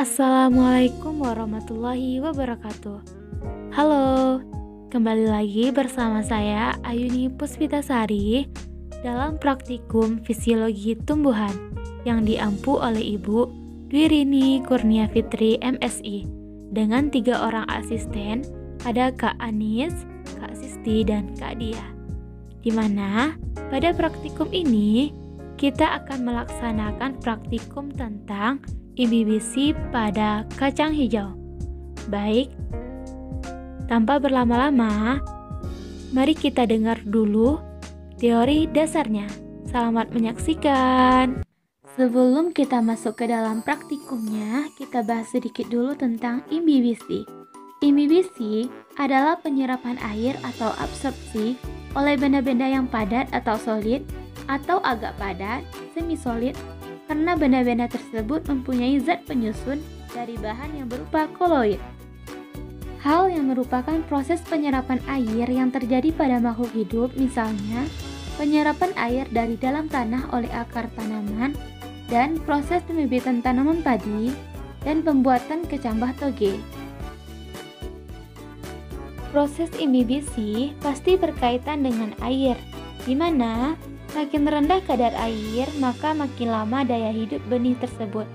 Assalamualaikum warahmatullahi wabarakatuh. Halo, kembali lagi bersama saya Ayuni Puspitasari dalam praktikum fisiologi tumbuhan yang diampu oleh Ibu Dwirini Kurnia Fitri MSI dengan 3 orang asisten, ada Kak Anis, Kak Sisti, dan Kak Dia. Di mana pada praktikum ini kita akan melaksanakan praktikum tentang imibisi pada kacang hijau. Baik, tanpa berlama-lama, mari kita dengar dulu teori dasarnya. Selamat menyaksikan. Sebelum kita masuk ke dalam praktikumnya, kita bahas sedikit dulu tentang imibisi. Imibisi adalah penyerapan air atau absorpsi oleh benda-benda yang padat atau solid atau agak padat, semi solid, karena benda-benda tersebut mempunyai zat penyusun dari bahan yang berupa koloid. Hal yang merupakan proses penyerapan air yang terjadi pada makhluk hidup, misalnya penyerapan air dari dalam tanah oleh akar tanaman dan proses pembibitan tanaman padi dan pembuatan kecambah toge. Proses imibisi pasti berkaitan dengan air, di mana makin rendah kadar air, maka makin lama daya hidup benih tersebut,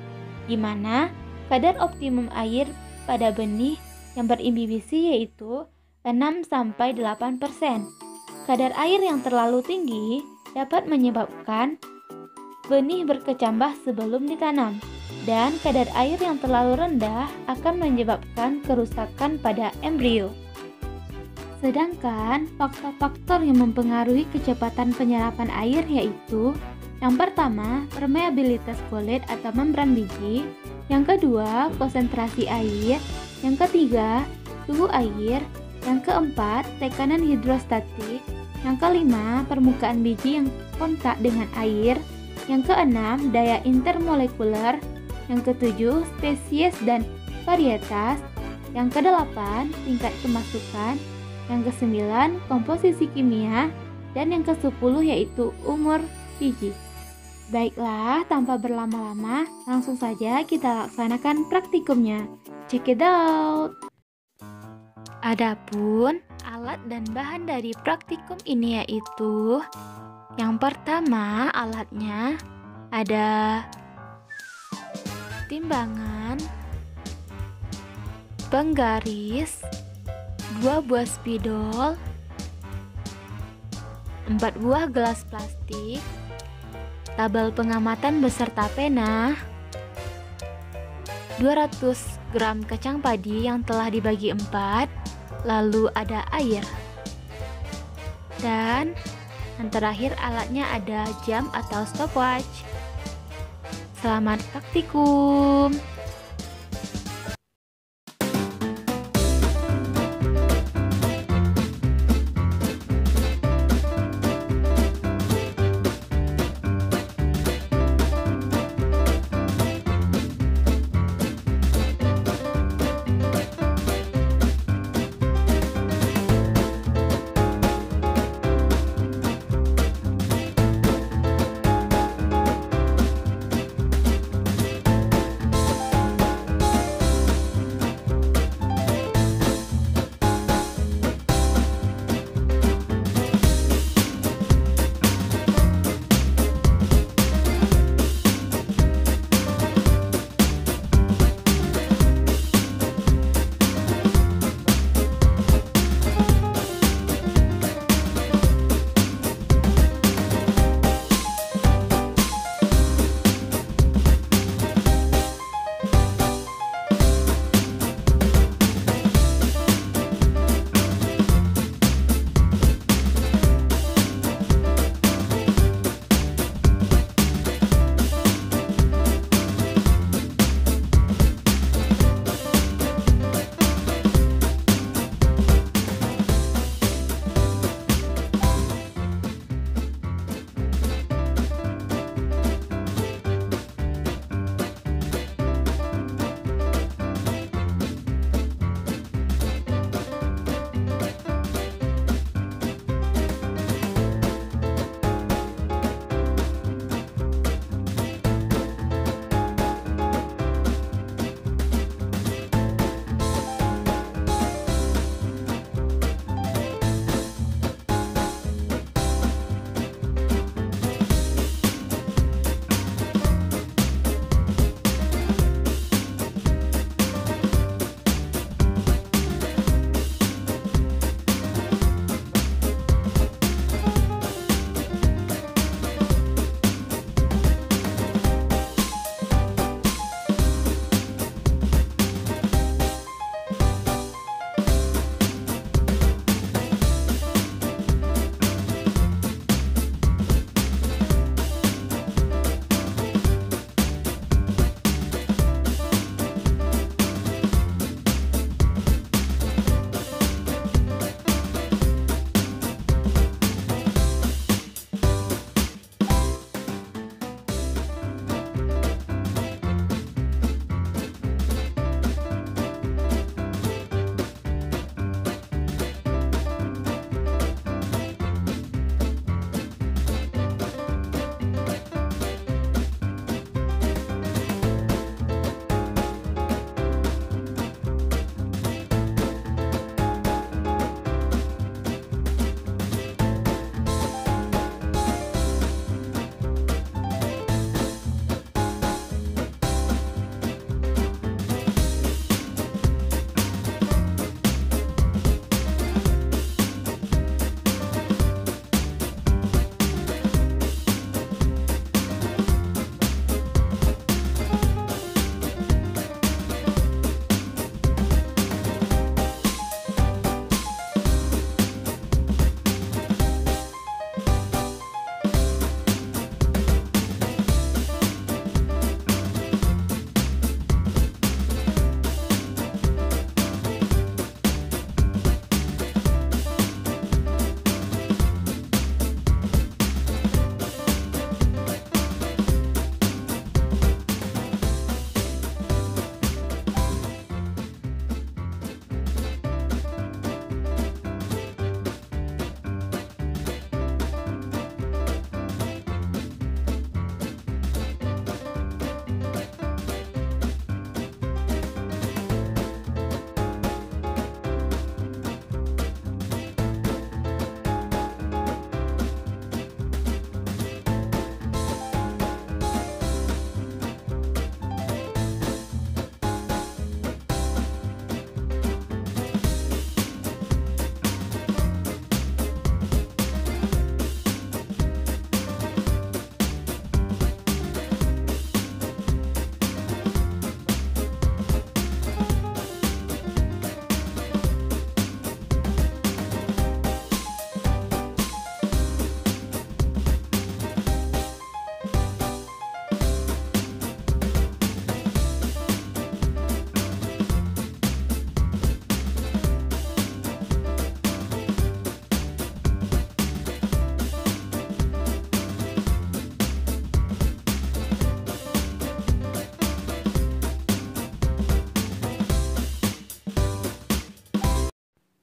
di mana kadar optimum air pada benih yang berimibisi yaitu 6-8%. Kadar air yang terlalu tinggi dapat menyebabkan benih berkecambah sebelum ditanam, dan kadar air yang terlalu rendah akan menyebabkan kerusakan pada embrio. Sedangkan faktor-faktor yang mempengaruhi kecepatan penyerapan air yaitu yang pertama, permeabilitas kulit atau membran biji, yang kedua, konsentrasi air, yang ketiga, suhu air, yang keempat, tekanan hidrostatik, yang kelima, permukaan biji yang kontak dengan air, yang keenam, daya intermolekuler, yang ketujuh, spesies dan varietas, yang kedelapan, tingkat kemasukan, yang ke-9 komposisi kimia, dan yang ke-10 yaitu umur biji. Baiklah, tanpa berlama-lama, langsung saja kita laksanakan praktikumnya. Check it out! Adapun alat dan bahan dari praktikum ini yaitu yang pertama, alatnya ada timbangan, penggaris, 2 buah spidol, 4 buah gelas plastik, tabel pengamatan beserta pena, 200 gram kacang padi yang telah dibagi 4, lalu ada air. Dan yang terakhir alatnya ada jam atau stopwatch. Selamat praktikum.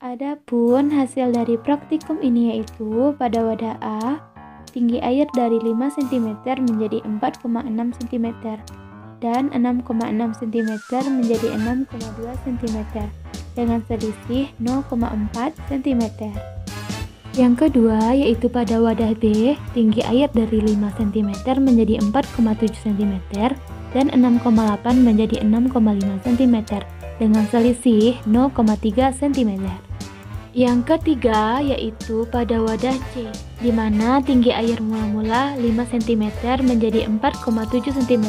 Adapun hasil dari praktikum ini yaitu pada wadah A, tinggi air dari 5 cm menjadi 4,6 cm dan 6,6 cm menjadi 6,2 cm dengan selisih 0,4 cm. Yang kedua yaitu pada wadah B, tinggi air dari 5 cm menjadi 4,7 cm dan 6,8 menjadi 6,5 cm dengan selisih 0,3 cm. Yang ketiga yaitu pada wadah C, di mana tinggi air mula-mula 5 cm menjadi 4,7 cm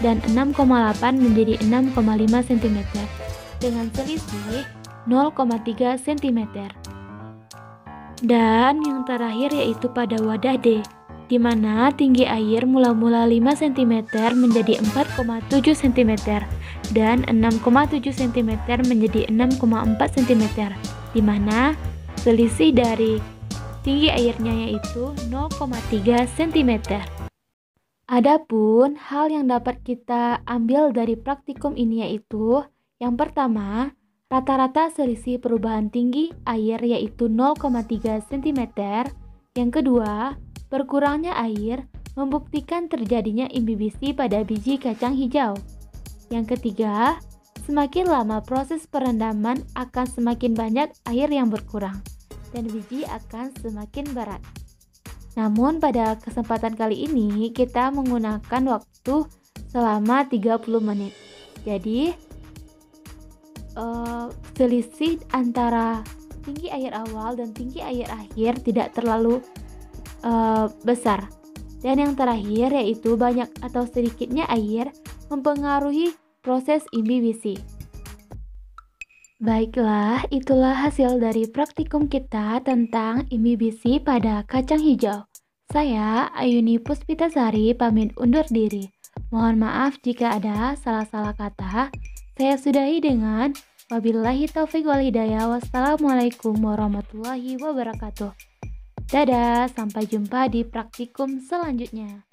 dan 6,8 menjadi 6,5 cm dengan selisih 0,3 cm. Dan yang terakhir yaitu pada wadah D, di mana tinggi air mula-mula 5 cm menjadi 4,7 cm dan 6,7 cm menjadi 6,4 cm, di mana selisih dari tinggi airnya yaitu 0,3 cm. Adapun hal yang dapat kita ambil dari praktikum ini yaitu yang pertama, rata-rata selisih perubahan tinggi air yaitu 0,3 cm. Yang kedua, berkurangnya air membuktikan terjadinya imbibisi pada biji kacang hijau. Yang ketiga, semakin lama proses perendaman akan semakin banyak air yang berkurang dan biji akan semakin berat. Namun pada kesempatan kali ini kita menggunakan waktu selama 30 menit. Jadi selisih antara tinggi air awal dan tinggi air akhir tidak terlalu besar. Dan yang terakhir yaitu banyak atau sedikitnya air mempengaruhi proses imbibisi. Baiklah, itulah hasil dari praktikum kita tentang imbibisi pada kacang hijau. Saya, Ayuni Puspitasari, pamit undur diri. Mohon maaf jika ada salah-salah kata. Saya sudahi dengan wabillahi taufiq wal hidayah. Wassalamualaikum warahmatullahi wabarakatuh. Dadah, sampai jumpa di praktikum selanjutnya.